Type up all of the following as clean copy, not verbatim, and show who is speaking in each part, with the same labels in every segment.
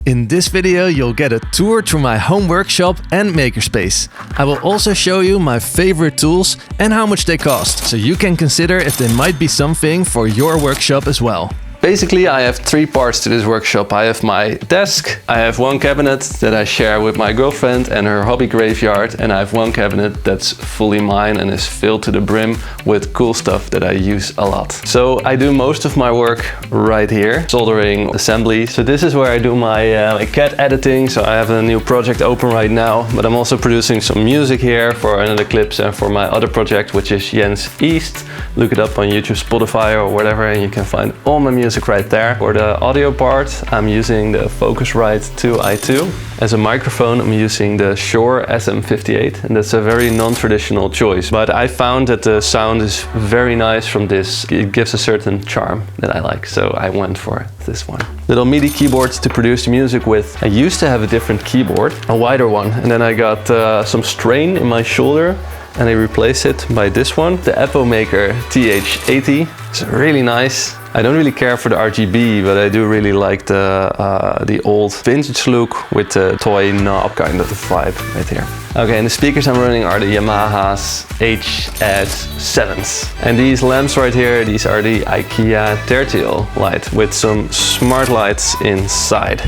Speaker 1: In this video, you'll get a tour through my home workshop and makerspace. I will also show you my favorite tools and how much they cost, so you can consider if they might be something for your workshop as well. Basically, I have three parts to this workshop. I have my desk, I have one cabinet that I share with my girlfriend and her hobby graveyard, and I have one cabinet that's fully mine and is filled to the brim with cool stuff that I use a lot. So I do most of my work right here, soldering assembly. So this is where I do my CAD editing. So I have a new project open right now, but I'm also producing some music here for another clips and for my other project, which is Jens East. Look it up on YouTube, Spotify or whatever, and you can find all my music right there. For the audio part, I'm using the Focusrite 2i2. As a microphone, I'm using the Shure SM58, and that's a very non-traditional choice. But I found that the sound is very nice from this. It gives a certain charm that I like, so I went for this one. Little MIDI keyboards to produce music with. I used to have a different keyboard, a wider one, and then I got some strain in my shoulder, and I replaced it by this one, the Maker TH80. It's really nice. I don't really care for the RGB, but I do really like the old vintage look with the toy knob kind of vibe right here. Okay, and the speakers I'm running are the Yamaha's HS7s. And these lamps right here, these are the IKEA Tertial light with some smart lights inside.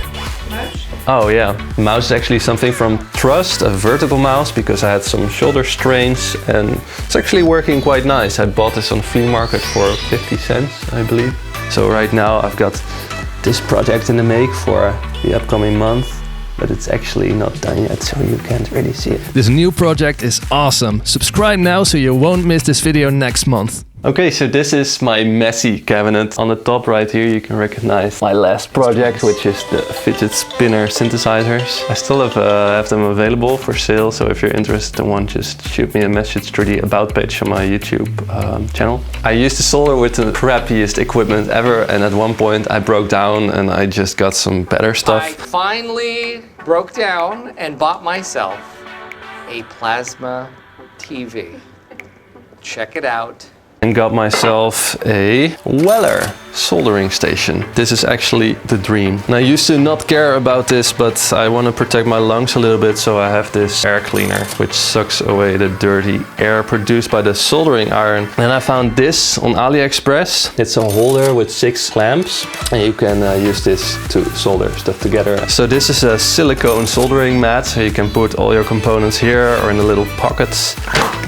Speaker 1: Oh yeah, the mouse is actually something from Trust, a vertical mouse, because I had some shoulder strains and it's actually working quite nice. I bought this on flea market for 50 cents, I believe. So right now I've got this project in the make for the upcoming month, but it's actually not done yet, so you can't really see it. This new project is awesome. Subscribe now so you won't miss this video next month.
Speaker 2: Okay, so this is my messy cabinet. On the top right here you can recognize my last project, which is the fidget spinner synthesizers. I still have them available for sale, so if you're interested in one, just shoot me a message through the about page on my YouTube channel. I used to solder with the crappiest equipment ever, and at one point I broke down and I just got some better stuff.
Speaker 3: I finally broke down and bought myself a plasma TV. Check it out.
Speaker 2: And got myself a Weller soldering station. This is actually the dream. And I used to not care about this, but I want to protect my lungs a little bit, so I have this air cleaner, which sucks away the dirty air produced by the soldering iron. And I found this on AliExpress. It's a holder with 6 clamps, and you can use this to solder stuff together. So this is a silicone soldering mat, so you can put all your components here or in the little pockets.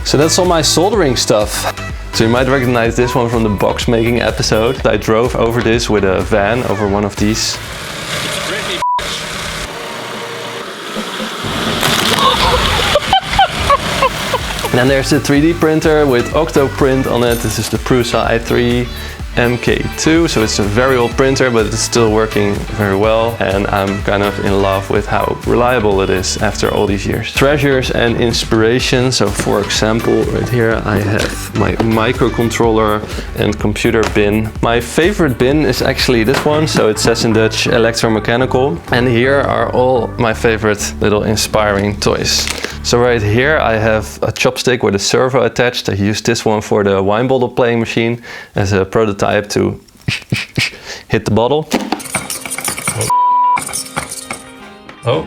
Speaker 2: So that's all my soldering stuff. So you might recognize this one from the box making episode. I drove over this with a van over one of these. And then there's the 3D printer with Octoprint on it. This is the Prusa i3 MK2, so it's a very old printer, but it's still working very well, and I'm kind of in love with how reliable it is after all these years. Treasures and inspiration. So for example, right here I have my microcontroller and computer bin. My favorite bin is actually this one, so it says in Dutch electromechanical, and here are all my favorite little inspiring toys. So right here I have a chopstick with a servo attached. I use this one for the wine bottle playing machine as a prototype to hit the bottle. Oh,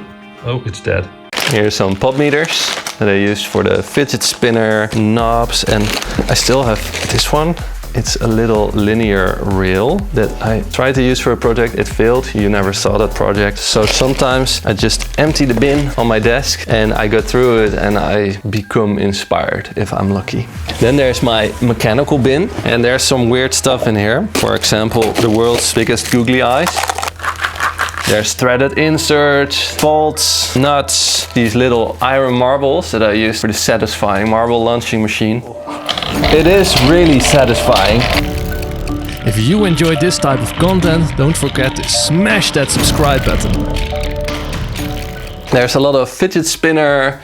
Speaker 2: it's dead. Here's some pop meters that I use for the fidget spinner knobs, and I still have this one. It's a little linear rail that I tried to use for a project. It failed. You never saw that project. So sometimes I just empty the bin on my desk and I go through it and I become inspired if I'm lucky. Then there's my mechanical bin, and there's some weird stuff in here. For example, the world's biggest googly eyes. There's threaded inserts, bolts, nuts, these little iron marbles that I use for the satisfying marble launching machine. It is really satisfying.
Speaker 1: If you enjoyed this type of content, don't forget to smash that subscribe button.
Speaker 2: There's a lot of fidget spinner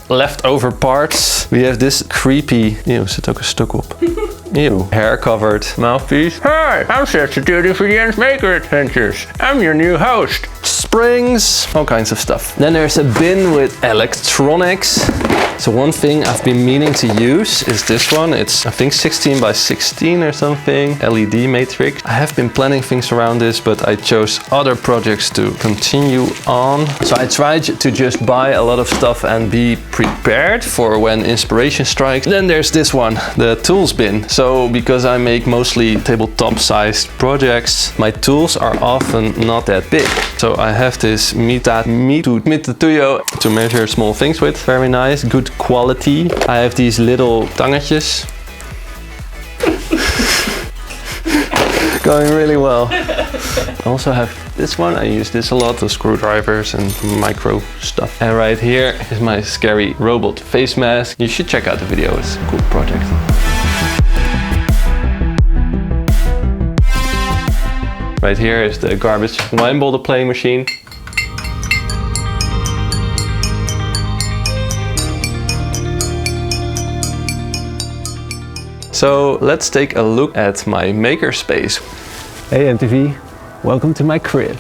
Speaker 2: leftover parts. We have this creepy, zit ook een stuk op. Hair covered mouthpiece.
Speaker 4: Hi, I'm substituting for Jens Maker Adventures. I'm your new host.
Speaker 2: Springs, all kinds of stuff. Then there's a bin with electronics. So one thing I've been meaning to use is this one. It's I think 16 by 16 or something, LED matrix. I have been planning things around this, but I chose other projects to continue on. So I tried to just buy a lot of stuff and be prepared for when inspiration strikes. Then there's this one, the tools bin. So because I make mostly tabletop sized projects, my tools are often not that big. So I have this Mituyo to measure small things with. Very nice, good quality. I have these little tangetjes. Going really well. I also have this one. I use this a lot, the screwdrivers and micro stuff. And right here is my scary robot face mask. You should check out the video, it's a cool project. Right here is the garbage wine bottle playing machine. So let's take a look at my makerspace. Hey MTV, welcome to my crib.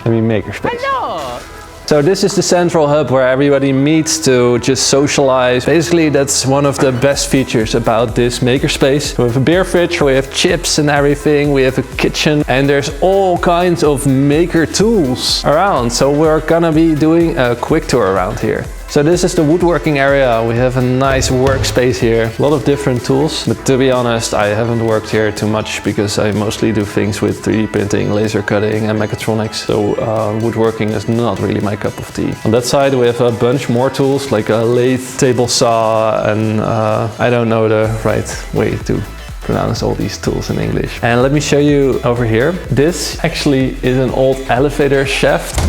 Speaker 2: I mean makerspace. Hello! So this is the central hub where everybody meets to just socialize. Basically that's one of the best features about this makerspace. We have a beer fridge, we have chips and everything, we have a kitchen, and there's all kinds of maker tools around. So we're gonna be doing a quick tour around here. So this is the woodworking area. We have a nice workspace here. A lot of different tools, but to be honest, I haven't worked here too much because I mostly do things with 3D printing, laser cutting and mechatronics. So woodworking is not really my cup of tea. On that side, we have a bunch more tools like a lathe, table saw, and I don't know the right way to pronounce all these tools in English. And let me show you over here. This actually is an old elevator shaft.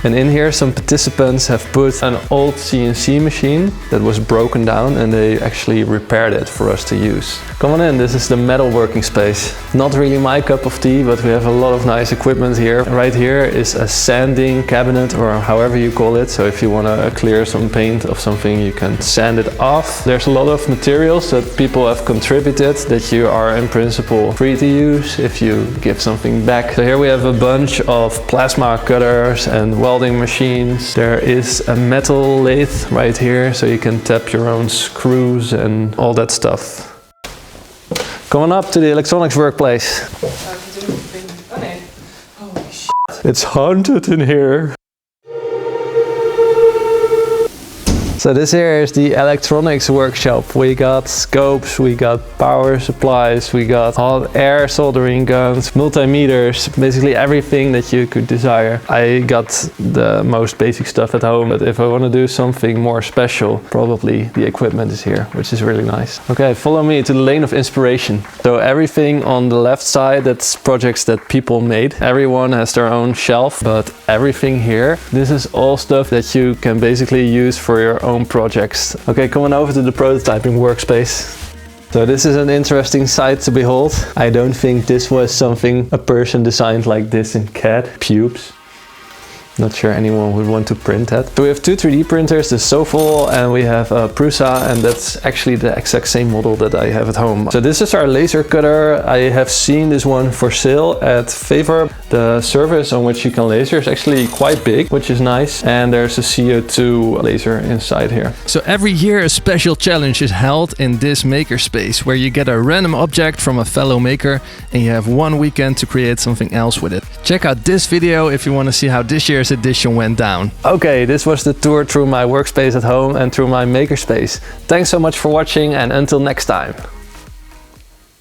Speaker 2: And in here some participants have put an old CNC machine that was broken down and they actually repaired it for us to use. Come on in, this is the metalworking space. Not really my cup of tea, but we have a lot of nice equipment here. Right here is a sanding cabinet or however you call it. So if you want to clear some paint of something, you can sand it off. There's a lot of materials that people have contributed that you are in principle free to use if you give something back. So here we have a bunch of plasma cutters and welding machines. There is a metal lathe right here, so you can tap your own screws and all that stuff. Come on up to the electronics workplace. Holy shit. It's haunted in here. So this here is the electronics workshop. We got scopes, we got power supplies, we got hot air soldering guns, multimeters, basically everything that you could desire. I got the most basic stuff at home, but if I want to do something more special, probably the equipment is here, which is really nice. Okay, follow me to the lane of inspiration. So everything on the left side, that's projects that people made. Everyone has their own shelf, but everything here, this is all stuff that you can basically use for your own projects. Okay, come on over to the prototyping workspace. So this is an interesting sight to behold. I don't think this was something a person designed like this in CAD. Pubes. Not sure anyone would want to print that. So we have two 3D printers, the Sofol, and we have a Prusa, and that's actually the exact same model that I have at home. So this is our laser cutter. I have seen this one for sale at Favor. The surface on which you can laser is actually quite big, which is nice. And there's a CO2 laser inside here.
Speaker 1: So every year a special challenge is held in this makerspace where you get a random object from a fellow maker and you have 1 weekend to create something else with it. Check out this video if you want to see how this year's edition went down.
Speaker 2: Okay, this was the tour through my workspace at home and through my makerspace. Thanks so much for watching, and until next time.